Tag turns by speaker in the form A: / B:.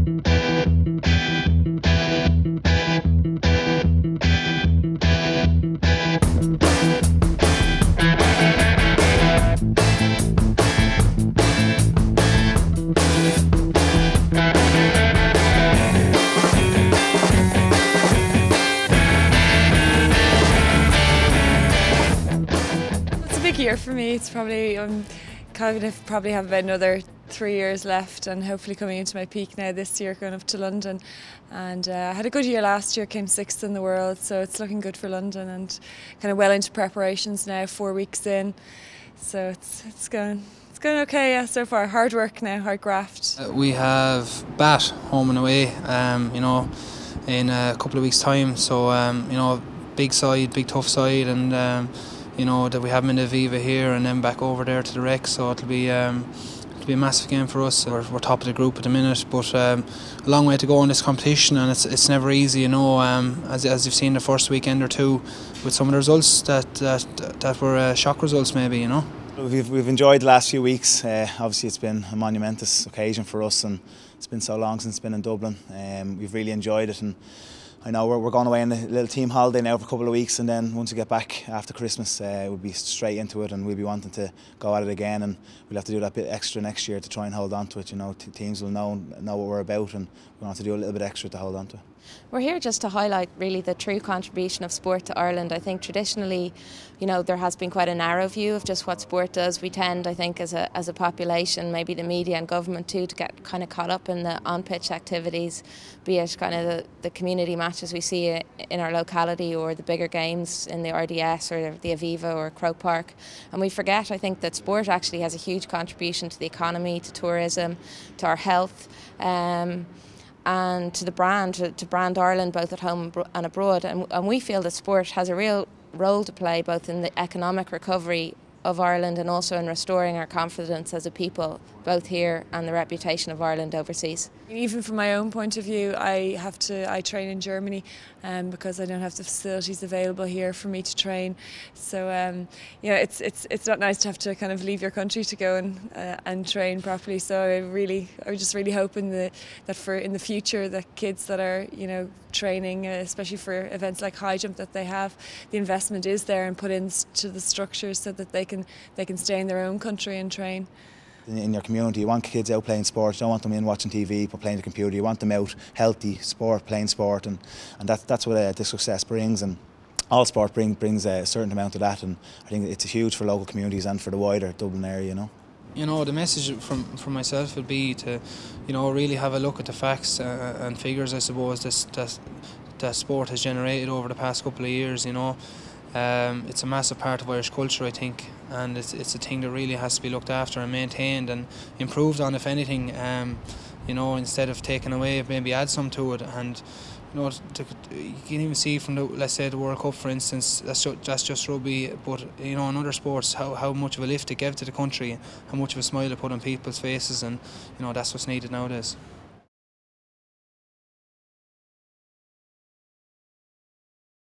A: Year for me. It's probably probably have about another 3 years left, and hopefully coming into my peak now this year, going up to London. And I had a good year last year, came 6th in the world, so it's looking good for London, and kind of well into preparations now, 4 weeks in. So it's going okay, yeah, so far. Hard work now, hard graft.
B: We have Bath home and away, in a couple of weeks' time. So big side, big tough side, and that we have them in the Viva here and then back over there to the Rec. So it'll be a massive game for us. We're top of the group at the minute, but a long way to go in this competition, and it's never easy, as you've seen the first weekend or two with some of the results that were shock results maybe.
C: We've enjoyed the last few weeks. Obviously it's been a monumentous occasion for us, and it's been so long since it's been in Dublin. We've really enjoyed it, and I know we're going away on a little team holiday now for a couple of weeks, and then once we get back after Christmas, we'll be straight into it, and we'll be wanting to go at it again, and we'll have to do that bit extra next year to try and hold on to it. Teams will know what we're about, and we'll have to do a little bit extra to hold on to it.
D: We're here just to highlight really the true contribution of sport to Ireland. I think traditionally, there has been quite a narrow view of just what sport does. We tend, I think, as a population, maybe the media and government too, to get kind of caught up in the on-pitch activities, be it kind of the community matches we see in our locality, or the bigger games in the RDS or the Aviva or Croke Park. And we forget, I think, that sport actually has a huge contribution to the economy, to tourism, to our health, and to the brand, to brand Ireland both at home and abroad. And we feel that sport has a real role to play both in the economic recovery of Ireland and also in restoring our confidence as a people, both here and the reputation of Ireland overseas.
A: Even from my own point of view, I train in Germany because I don't have the facilities available here for me to train. So it's not nice to have to kind of leave your country to go and train properly. So I'm just really hoping that in the future, the kids that are training, especially for events like high jump that they have, the investment is there and put into the structures so that they can stay in their own country and train.
C: In your community, you want kids out playing sport. You don't want them in watching TV or playing the computer. You want them out healthy, playing sport, and that's what the success brings. And all sport brings a certain amount of that, and I think it's huge for local communities and for the wider Dublin area.
B: The message from myself would be to, really have a look at the facts and figures, I suppose, that sport has generated over the past couple of years. It's a massive part of Irish culture, I think, and it's a thing that really has to be looked after and maintained and improved on, if anything. Instead of taking away, maybe add some to it. And you can even see from let's say the World Cup, for instance, that's just rugby, but in other sports, how much of a lift it gave to the country, how much of a smile it put on people's faces, and that's what's needed nowadays.